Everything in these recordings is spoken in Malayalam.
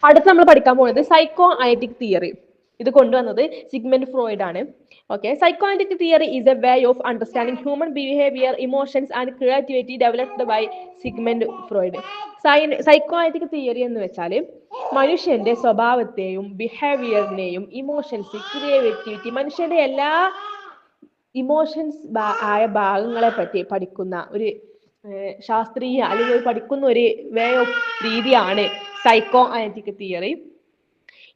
അടുത്ത് നമ്മൾ പഠിക്കാൻ പോകുന്നത് സൈക്കോ അനലിറ്റിക് തിയറി. ഇത് കൊണ്ടുവന്നത് സിഗ്മണ്ട് ഫ്രോയിഡ് ആണ്. Okay, psycho analytic theory is a way of understanding human behaviour, emotions and creativity developed by Sigmund Freud. Psycho analytic theory എന്ന് വെച്ചാൽ മനുഷ്യന്റെ സ്വഭാവത്തെയും ബിഹേവിയറിനെയും ഇമോഷൻസ്, ക്രിയേറ്റിവിറ്റി, മനുഷ്യന്റെ എല്ലാ ഇമോഷൻസ് ആയ ഭാഗങ്ങളെ പറ്റി പഠിക്കുന്ന ഒരു ശാസ്ത്രീയ അല്ലെങ്കിൽ പഠിക്കുന്ന ഒരു വേ ഓഫ് രീതിയാണ് psycho analytic theory.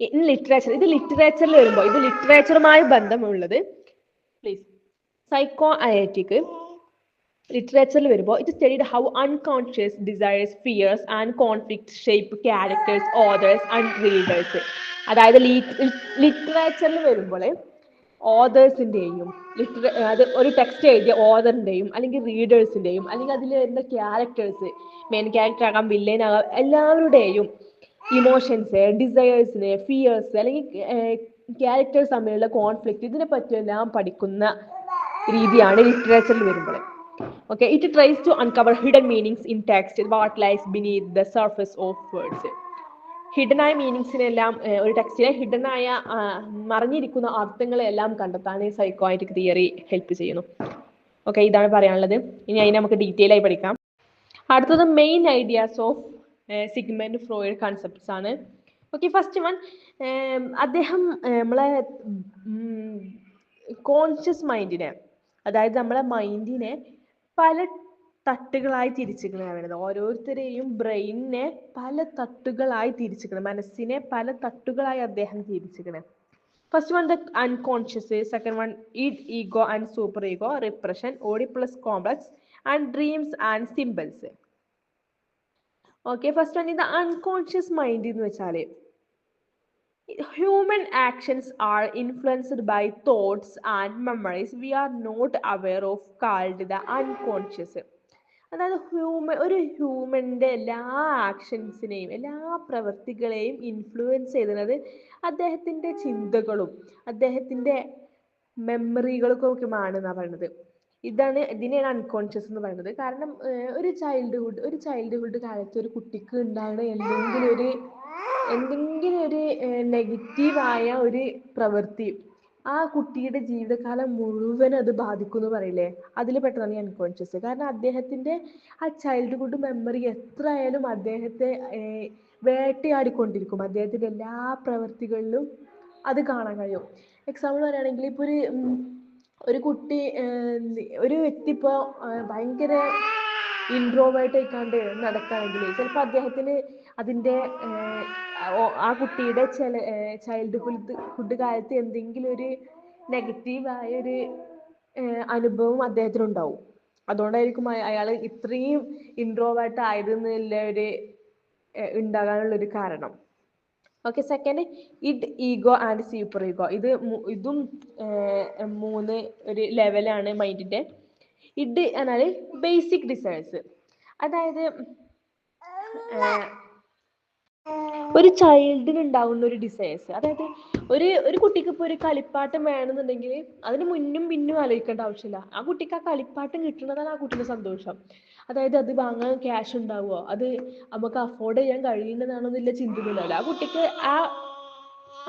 In literature, ഇത് ലിറ്ററേച്ചറിൽ വരുമ്പോൾ ഇത് ലിറ്ററേച്ചറുമായി ബന്ധമുള്ളത്. പ്ലീസ്, സൈക്കോ അനലിറ്റിക് ലിറ്ററേച്ചറിൽ വരുമ്പോൾ ഇത് studied how unconscious desires, fears and conflicts shape characters, authors and readers. അതായത് ലിറ്ററേച്ചറിൽ വരുമ്പോൾ ഓതേഴ്സിൻ്റെയും അത് ഒരു ടെക്സ്റ്റ് എഴുതിയ ഓതറിൻ്റെയും അല്ലെങ്കിൽ റീഡേഴ്സിൻ്റെയും അല്ലെങ്കിൽ അതിൽ വരുന്ന ക്യാരക്ടേഴ്സ്, മെയിൻ ക്യാരക്ടർ ആകാം, വില്ലൻ ആകാം, എല്ലാവരുടെയും ഇമോഷൻസ്, ഡിസയേഴ്സിന്, ഫിയേഴ്സ് അല്ലെങ്കിൽ ക്യാരക്ടേഴ്സ് തമ്മിലുള്ള കോൺഫ്ലിക്റ്റ്, ഇതിനെ പറ്റിയെല്ലാം പഠിക്കുന്ന രീതിയാണ് ലിറ്ററേച്ചറിൽ വരുമ്പോൾ. Okay, it tries to uncover hidden meanings in text, what lies beneath the surface of words. ഹിഡനായ മീനിങ്സിനെല്ലാം, ഒരു ടെക്സ്റ്റിലെ ഹിഡനായ മറിഞ്ഞിരിക്കുന്ന അർത്ഥങ്ങളെല്ലാം കണ്ടെത്താൻ സൈക്കോ അനലിറ്റിക് തിയറി ഹെൽപ്പ് ചെയ്യുന്നു. ഓക്കെ, ഇതാണ് പറയാനുള്ളത്. ഇനി അതിനെ നമുക്ക് ഡീറ്റെയിൽ ആയി പഠിക്കാം. അടുത്തത് main ideas of Sigmund Freud concepts ആണ്. ഓക്കെ, ഫസ്റ്റ് വൺ, അദ്ദേഹം നമ്മളെ കോൺഷ്യസ് മൈൻഡിനെ, അതായത് നമ്മളെ മൈൻഡിനെ പല തട്ടുകളായി തിരിച്ചിരിക്കണം വേണ്ടത്. ഓരോരുത്തരെയും ബ്രെയിനിനെ പല തട്ടുകളായി തിരിച്ചിരിക്കണം, മനസ്സിനെ പല തട്ടുകളായി അദ്ദേഹം തിരിച്ചിരിക്കണം. First one the unconscious, second one id, ego and superego, repression, Oedipus complex and dreams and symbols. Okay, first one ഇത് അൺകോൺഷ്യസ് മൈൻഡ് എന്ന് വെച്ചാൽ human actions are influenced by thoughts and memories we are not aware of, called the unconscious. അതായത് ഒരു ഹ്യൂമൻ്റെ എല്ലാ ആക്ഷൻസിനെയും എല്ലാ പ്രവൃത്തികളെയും ഇൻഫ്ലുവൻസ് ചെയ്യുന്നത് അദ്ദേഹത്തിൻ്റെ ചിന്തകളും അദ്ദേഹത്തിൻ്റെ മെമ്മറികൾക്കൊക്കെയാണെന്നാണ് പറയുന്നത്. ഇതിനെയാണ് അൺകോൺഷ്യസ് എന്ന് പറയുന്നത്. കാരണം ഒരു ചൈൽഡ്ഹുഡ് കാലത്ത് ഒരു കുട്ടിക്ക് ഉണ്ടാകുന്ന എന്തെങ്കിലും ഒരു നെഗറ്റീവായ ഒരു പ്രവൃത്തി ആ കുട്ടിയുടെ ജീവിതകാലം മുഴുവൻ അത് ബാധിക്കും എന്ന് പറയില്ലേ, അതിൽ പെട്ടതാണ് ഈ അൺകോൺഷ്യസ്. കാരണം അദ്ദേഹത്തിൻ്റെ ആ ചൈൽഡ്ഹുഡ് മെമ്മറി എത്രയായാലും അദ്ദേഹത്തെ വേട്ടയാടിക്കൊണ്ടിരിക്കും. അദ്ദേഹത്തിൻ്റെ എല്ലാ പ്രവൃത്തികളിലും അത് കാണാൻ കഴിയും. എക്സാമ്പിൾ പറയുകയാണെങ്കിൽ ഇപ്പോൾ ഒരു കുട്ടി, ഒരു വ്യക്തി ഇപ്പോൾ ഭയങ്കര ഇൻട്രോവേർട്ട് ആയിക്കാണ്ട് നടക്കുകയാണെങ്കിൽ ചിലപ്പോൾ അദ്ദേഹത്തിന് അതിൻ്റെ ആ കുട്ടിയുടെ ചൈൽഡ്ഹുഡ് കാലത്ത് എന്തെങ്കിലും ഒരു നെഗറ്റീവായ ഒരു അനുഭവം അദ്ദേഹത്തിനുണ്ടാവും. അതുകൊണ്ടായിരിക്കും അയാൾ ഇത്രയും ഇൻട്രോവേർട്ട് ആയതെന്നുള്ള ഒരു ഉണ്ടാകാനുള്ളൊരു കാരണം. Okay, second id, ego and super ego. ഇതും മൂന്ന് ഒരു ലെവലാണ് മൈൻഡിൻ്റെ. ഇഡ് എന്നാൽ ബേസിക് ഡിസയേഴ്സ്, അതായത് ഒരു ചൈൽഡിന് ഉണ്ടാകുന്ന ഒരു ഡിസയേഴ്സ്. അതായത് ഒരു കുട്ടിക്ക് ഇപ്പോൾ ഒരു കളിപ്പാട്ടം വേണമെന്നുണ്ടെങ്കിൽ അതിന് മുന്നും പിന്നും ആലോചിക്കേണ്ട ആവശ്യമില്ല. ആ കുട്ടിക്ക് ആ കളിപ്പാട്ടം കിട്ടുന്നതാണ് ആ കുട്ടിയുടെ സന്തോഷം. അതായത് അത് വാങ്ങാൻ ക്യാഷ് ഉണ്ടാവുമോ, അത് നമുക്ക് അഫോർഡ് ചെയ്യാൻ കഴിയുന്നതാണോ എന്നുള്ള ചിന്തയില്ല. ആ കുട്ടിക്ക്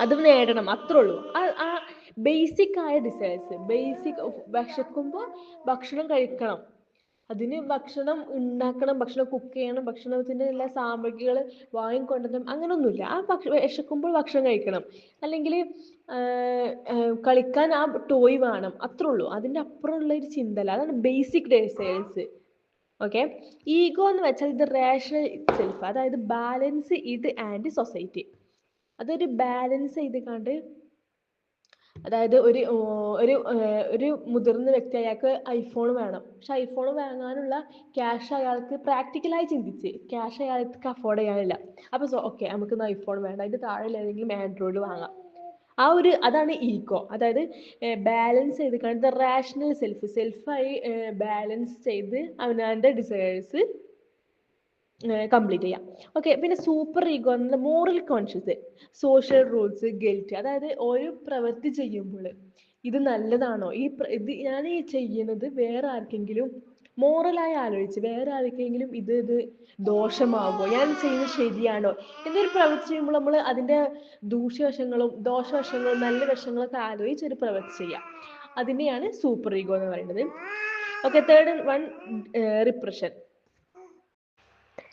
അത് നേടണം, അത്രേ ഉള്ളൂ. ആ ബേസിക് ആയ ഡിസയേഴ്സ്, ബേസിക് വിശക്കുമ്പോൾ ഭക്ഷണം കഴിക്കണം, അതിന് ഭക്ഷണം ഉണ്ടാക്കണം, ഭക്ഷണം കുക്ക് ചെയ്യണം, ഭക്ഷണത്തിൻ്റെ എല്ലാ സാമഗ്രികൾ വാങ്ങിക്കൊണ്ടുവരണം, അങ്ങനെയൊന്നുമില്ല. വിശക്കുമ്പോൾ ഭക്ഷണം കഴിക്കണം, അല്ലെങ്കിൽ കളിക്കാൻ ആ ടോയ് വേണം, അത്രേ ഉള്ളൂ. അതിൻ്റെ അപ്പുറമുള്ള ഒരു ചിന്തല്ല. അതാണ് ബേസിക് ഡിസയേഴ്സ്. ഓക്കെ, ഈഗോ എന്ന് വെച്ചാൽ ഇത് റേഷണൽ സെൽഫ്, അതായത് ബാലൻസ് ഇത് ആൻഡ് സൊസൈറ്റി. അതൊരു ബാലൻസ് ചെയ്ത് കണ്ട്, അതായത് ഒരു മുതിർന്ന വ്യക്തി, അയാൾക്ക് ഐഫോൺ വേണം, പക്ഷെ ഐഫോൺ വാങ്ങാനുള്ള ക്യാഷ് അയാൾക്ക് പ്രാക്ടിക്കലായി ചിന്തിച്ച് ക്യാഷ് അയാൾക്ക് അഫോർഡ് ചെയ്യാനില്ല. അപ്പോൾ ഓക്കെ, നമുക്കിന്ന് ഐഫോൺ വേണ്ട, അതിൻ്റെ താഴെ ഏതെങ്കിലും ആൻഡ്രോയിഡ് വാങ്ങാം. അതാണ് ഈഗോ. അതായത് ബാലൻസ് ചെയ്ത് കണ്ട് റാഷണൽ സെൽഫായി ബാലൻസ് ചെയ്ത് അവനവൻ്റെ ഡിസയേഴ്സ് കംപ്ലീറ്റ് ചെയ്യാം. ഓക്കെ, പിന്നെ സൂപ്പർ ഈഗോ എന്നുള്ള moral conscious, social rules, guilt. അതായത് ഓരോ പ്രവൃത്തി ചെയ്യുമ്പോൾ ഇത് നല്ലതാണോ, ഇത് ഞാൻ ഈ ചെയ്യുന്നത് വേറെ ആർക്കെങ്കിലും മോറലായി ആലോചിച്ച് വേറെ ആർക്കെങ്കിലും ഇത് ദോഷമാകുമോ, ഞാൻ ചെയ്യുന്നത് ശരിയാണോ, എന്തൊരു പ്രവൃത്തി ചെയ്യുമ്പോൾ നമ്മൾ അതിൻ്റെ ദോഷവശങ്ങളും നല്ല വശങ്ങളൊക്കെ ആലോചിച്ച് ഒരു പ്രവൃത്തി ചെയ്യാം. അതിനെയാണ് സൂപ്പർ ഈഗോ എന്ന് പറയുന്നത്. Okay, third one, repression.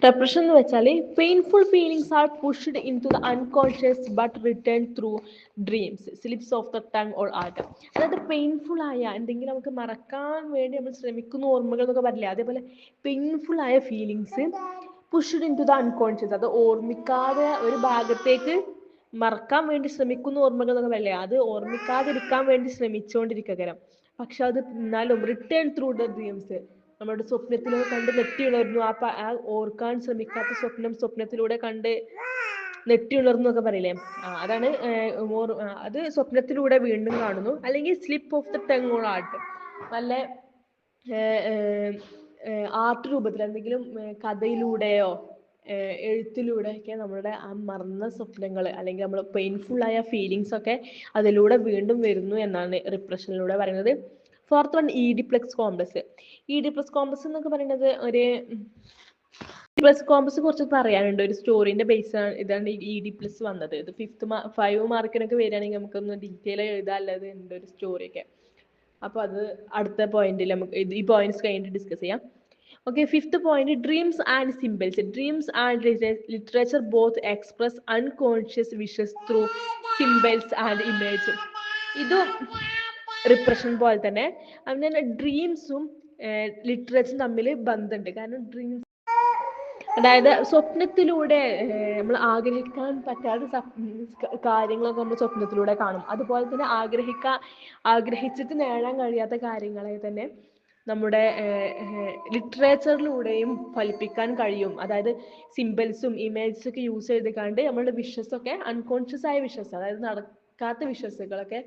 Repression എന്ന് വെച്ചാൽ painful feelings are pushed into the unconscious but return through dreams, slips of the tongue or art. അതായത് പെയിൻഫുൾ ആയ എന്തെങ്കിലും നമുക്ക് മറക്കാൻ വേണ്ടി നമ്മൾ ശ്രമിക്കുന്ന ഓർമ്മകൾ എന്നൊക്കെ പറയില്ല, അതേപോലെ പെയിൻഫുൾ ആയ feelings pushed into the unconscious, അത് ഓർമ്മിക്കാതെ ഒരു ഭാഗത്തേക്ക് മറക്കാൻ വേണ്ടി ശ്രമിക്കുന്ന ഓർമ്മകൾ എന്നൊക്കെ പറയില്ലേ, അത് ഓർമ്മിക്കാതിരിക്കാൻ വേണ്ടി ശ്രമിച്ചുകൊണ്ടിരിക്കുകരം. പക്ഷെ അത് എന്നാലും റിട്ടേൺ ത്രൂ ദ ഡ്രീംസ്, നമ്മുടെ സ്വപ്നത്തിലൂടെ കണ്ട് നെറ്റിയുണർന്നു, ആ ഓർക്കാൻ ശ്രമിക്കാത്ത സ്വപ്നത്തിലൂടെ കണ്ട് നെറ്റിയുണർന്നു ഒക്കെ പറയില്ലേ, അതാണ് അത് സ്വപ്നത്തിലൂടെ വീണ്ടും കാണുന്നു. അല്ലെങ്കിൽ slip of the tongue or art, നല്ല ആർട്ട് രൂപത്തിൽ എന്തെങ്കിലും കഥയിലൂടെയോ എഴുത്തിലൂടെയൊക്കെ നമ്മളുടെ ആ മറന്ന സ്വപ്നങ്ങൾ അല്ലെങ്കിൽ നമ്മൾ പെയിൻഫുൾ ആയ ഫീലിങ്സ് ഒക്കെ അതിലൂടെ വീണ്ടും വരുന്നു എന്നാണ് റിപ്രഷനിലൂടെ പറയുന്നത്. Fourth one, Oedipus complex. Oedipus complex എന്നൊക്കെ പറയുന്നത് ഈഡിപ്ലെക്സ് കോംപ്ലക്സ് കുറച്ച് പറയാനുണ്ട്. ഒരു സ്റ്റോറിന്റെ ബേസ് ആണ് ഇതാണ് ഈഡിപ്ലെക്സ് വന്നത്. ഇത് 5 മാർക്കിനൊക്കെ വരികയാണെങ്കിൽ നമുക്കൊന്ന് ഡീറ്റെയിൽ എഴുതാനുള്ളത് ഉണ്ട് ഒരു സ്റ്റോറിയൊക്കെ. അപ്പോൾ അത് അടുത്ത പോയിന്റിൽ നമുക്ക് ഈ പോയിന്റ്സ് കഴിഞ്ഞിട്ട് ഡിസ്കസ് ചെയ്യാം. Okay, fifth point, dreams and symbols. Dreams and literature both express unconscious wishes through symbols and image. ഇതും റിപ്രഷൻ പോലെ തന്നെ അങ്ങനെ ഡ്രീംസും ലിറ്ററേച്ചറും തമ്മിൽ ബന്ധമുണ്ട്. കാരണം ഡ്രീംസ് അതായത് സ്വപ്നത്തിലൂടെ നമ്മൾ ആഗ്രഹിക്കാൻ പറ്റാത്ത കാര്യങ്ങളൊക്കെ നമ്മൾ സ്വപ്നത്തിലൂടെ കാണും. അതുപോലെ തന്നെ ആഗ്രഹിച്ചിട്ട് നേടാൻ കഴിയാത്ത കാര്യങ്ങളെ തന്നെ നമ്മുടെ ലിറ്ററേച്ചറിലൂടെയും ഫലിപ്പിക്കാൻ കഴിയും. അതായത് സിംബൽസും ഇമേജസും ഒക്കെ യൂസ് ചെയ്തുകൊണ്ട് നമ്മളുടെ വിഷസൊക്കെ അൺകോൺഷ്യസ് ആയ വിഷസ്, അതായത് നടക്കാത്ത വിഷസുകളൊക്കെ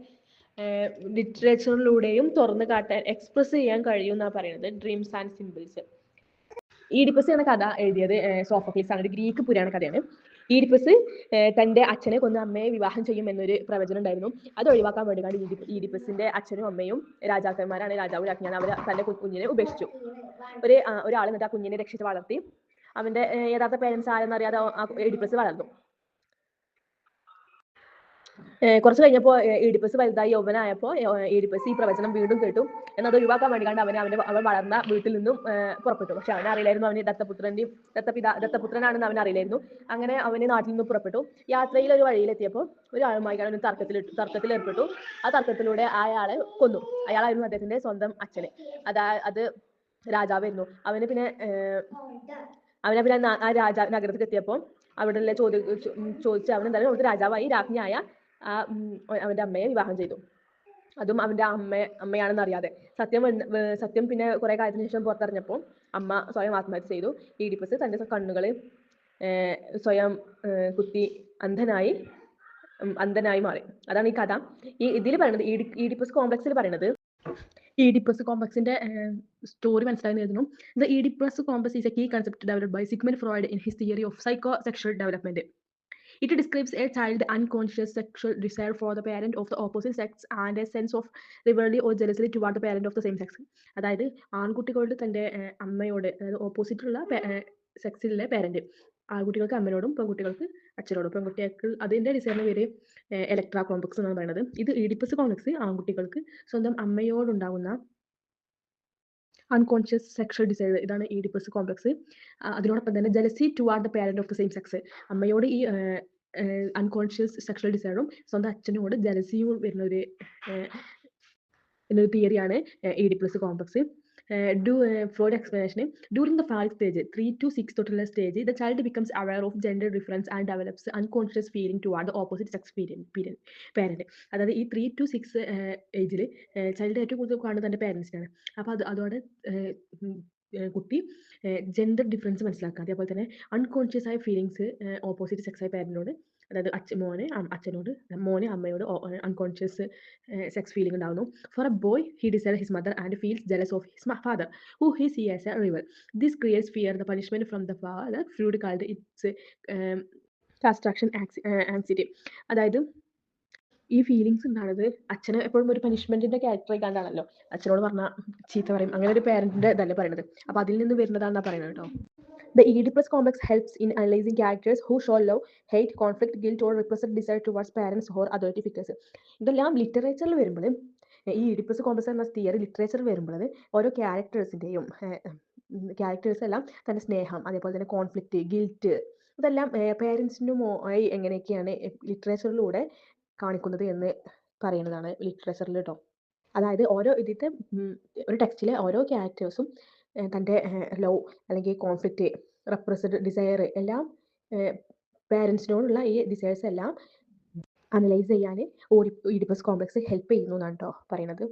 ലിറ്ററേച്ചറിലൂടെയും തുറന്നു കാട്ടാൻ എക്സ്പ്രസ് ചെയ്യാൻ കഴിയും എന്നാണ് പറയുന്നത് ഡ്രീംസ് ആൻഡ് സിംബൽസ്. ഈഡിപ്പസ് എന്ന കഥ എഴുതിയത് സോഫോക്ലീസ് ആണ്. ഒരു ഗ്രീക്ക് പുരാണ കഥയാണ്. ഈഡിപ്പസ് തന്റെ അച്ഛനെ കൊന്ന് അമ്മയെ വിവാഹം ചെയ്യും എന്നൊരു പ്രവചനം ഉണ്ടായിരുന്നു. അത് ഒഴിവാക്കാൻ വേണ്ടിയാണ് ഈഡിപ്പസിന്റെ അച്ഛനും അമ്മയും രാജാക്കന്മാരാണ്, രാജാവ് രാജ്ഞിയാണ്, അവർ തന്റെ കുഞ്ഞിനെ ഉപേക്ഷിച്ചു. ഒരാൾ എന്നിട്ട് ആ കുഞ്ഞിനെ രക്ഷിച്ച് വളർത്തി. അവന്റെ യഥാർത്ഥ പേരൻസ് ആരെന്നറിയാതെ ഈഡിപ്പസ് വളർന്നു. കുറച്ച് കഴിഞ്ഞപ്പോൾ ഈഡിപ്പസ് വലുതായി യൗവനായപ്പോൾ ഈഡിപ്പസ് ഈ പ്രവചനം വീണ്ടും കേട്ടു. എന്നാൽ അത് ഒഴിവാക്കാൻ വേണ്ടിയാണ് അവൻ വളർന്ന വീട്ടിൽ നിന്നും പുറപ്പെട്ടു. പക്ഷെ അവനറിയില്ലായിരുന്നു അവന് ദത്തപുത്രനാണെന്ന് അവനറിയില്ലായിരുന്നു. അങ്ങനെ അവന് നാട്ടിൽ നിന്ന് പുറപ്പെട്ടു. യാത്രയിൽ ഒരു വഴിയിലെത്തിയപ്പോൾ ഒരാളുമായി അവന് തർക്കത്തിലേർപ്പെട്ടു. ആ തർക്കത്തിലൂടെ അയാളെ കൊന്നു. അയാളായിരുന്നു അദ്ദേഹത്തിന്റെ സ്വന്തം അച്ഛന്. അത് രാജാവായിരുന്നു. അവനെ പിന്നെ ആ നഗരത്തിൽ എത്തിയപ്പോൾ അവിടെ ചോദിച്ച് അവൻ എന്തായാലും അവിടുത്തെ രാജാവായി രാജ്ഞിയായ അവന്റെ അമ്മയെ വിവാഹം ചെയ്തു. അതും അവന്റെ അമ്മയാണെന്ന് അറിയാതെ. സത്യം പിന്നെ കുറെ കാലത്തിന് ശേഷം പുറത്തറിഞ്ഞപ്പോൾ അമ്മ സ്വയം ആത്മഹത്യ ചെയ്തു. ഈഡിപ്പസ് തന്റെ കണ്ണുകളെ സ്വയം കുത്തി അന്ധനായി മാറി. അതാണ് ഈ കഥ. ഇതിൽ പറയുന്നത് ഈഡിപ്പസ് കോംപ്ലക്സിൽ പറയുന്നത്, ഈഡിപ്പസ് കോംപ്ലക്സിന്റെ സ്റ്റോറി മനസ്സിലാക്കി എഴുതുന്നു. The Oedipus complex is a key concept developed by Sigmund Freud in his theory of psychosexual development. It describes a child's unconscious sexual desire for the parent of the opposite sex and a sense of rivalry or jealousy toward the parent of the same sex. അതായത് ആൺകുട്ടികളുടെ തന്റെ അമ്മയോട്, അതായത് ഓപ്പോസിറ്റുള്ള സെക്സിലെ പാരന്റ്, ആൺകുട്ടികൾക്ക് അമ്മയോടും പെൺകുട്ടികൾക്ക് അച്ഛനോടും, പെൺകുട്ടികൾക്ക് അതിന്റെ ഡിസൈറിന് പേര് എലക്ട്ര കോംപ്ലക്സ് എന്നാണ് പറയുന്നത്. ഇത് ഈഡിപ്പസ് കോംപ്ലക്സ് ആൺകുട്ടികൾക്ക് സ്വന്തം അമ്മയോടുണ്ടാകുന്ന അൺകോൺഷ്യസ് സെക്ഷൽ ഡിസൈർ, ഇതാണ് ഈഡിപ്പസ് കോംപ്ലക്സ്. അതിനോടൊപ്പം തന്നെ jealousy toward the parent of the same sex, അമ്മയോട് ഈ അൺകോൺഷ്യസ് സെക്ഷൽ ഡിസൈറും സ്വന്തം അച്ഛനോട് ജലസിയും വരുന്ന ഒരു തിയറിയാണ് Oedipus complex. Freud explanation, during the 5th stage, 3 to 6 തൊട്ടുള്ള stage, the child becomes aware of gender difference and develops unconscious feeling toward the opposite sex parent. അതായത് ഈ 3 to 6 ഏജിൽ ചൈൽഡ് ഏറ്റവും കൂടുതൽ കാണുന്നത് തന്റെ പാരൻസിനാണ്. അപ്പോൾ അതോടെ കുട്ടി ജെൻഡർ ഡിഫറൻസ് മനസ്സിലാക്കുക. അതേപോലെ തന്നെ അൺകോൺഷ്യസ് ആയ ഫീലിങ്സ് ഓപ്പോസിറ്റ് സെക്സ് ആയ പാരന്റിനോട്, അതായത് അച്ഛനോട് മോന് അമ്മയോട് അൺകോൺഷ്യസ് സെക്സ് ഫീലിംഗ് ഉണ്ടാകുന്നു. For a boy, he desire his mother and feels jealous of his father who he sees as a rival. This creates fear, the punishment from the father. Freud called it castraction anxiety. അതായത് ഈ ഫീലിങ്സ് ഉണ്ടാകുന്നത് അച്ഛന് എപ്പോഴും ഒരു പനിഷ്മെന്റിന്റെ ക്യാരക്ടറായി കണ്ടാണല്ലോ അച്ഛനോട് പറഞ്ഞാൽ ചീത്ത പറയും, അങ്ങനെ ഒരു പാരന്റിന്റെ ഇതല്ലേ പറയുന്നത്. അപ്പൊ അതിൽ നിന്ന് വരുന്നതാണെന്നാ പറയുന്നത് കേട്ടോ. The Oedipus complex helps in analyzing characters who show love, hate, conflict, guilt or repressed desire towards parents or authority figures. ഇതെല്ലാം ലിറ്ററേച്ചറിൽ വരുമ്പോൾ ഈ ഈഡിപ്പസ് കോംപ്ലക്സ് എന്ന തിയറി ലിറ്ററേച്ചറിൽ വരുമ്പോൾ ഓരോ ക്യാരക്ടേഴ്സ് എല്ലാം തന്റെ സ്നേഹം, അതേപോലെ തന്നെ കോൺഫ്ലിക്റ്റ്, ഗിൽറ്റ്, ഇതെല്ലാം പേരൻസിനുമായി എങ്ങനെയൊക്കെയാണ് ലിറ്ററേച്ചറിലൂടെ കാണിക്കുന്നത് എന്ന് പറയുന്നതാണ് ലിറ്ററേച്ചറിൽ കേട്ടോ. അതായത് ഓരോ ഇതിത്തെ ഒരു ടെക്സ്റ്റിലെ ഓരോ ക്യാരക്ടേഴ്സും തൻ്റെ ലവ് അല്ലെങ്കിൽ കോൺഫ്ലിക്റ്റ്, റെപ്രസ്ഡ് ഡിസയർ എല്ലാം പേരൻസിനോടുള്ള ഈ ഡിസയേഴ്സ് എല്ലാം അനലൈസ് ചെയ്യാൻ ഓഡിപ്പസ് കോംപ്ലക്സ് ഹെൽപ്പ് ചെയ്യുന്നു എന്നാണ് കേട്ടോ പറയുന്നത്.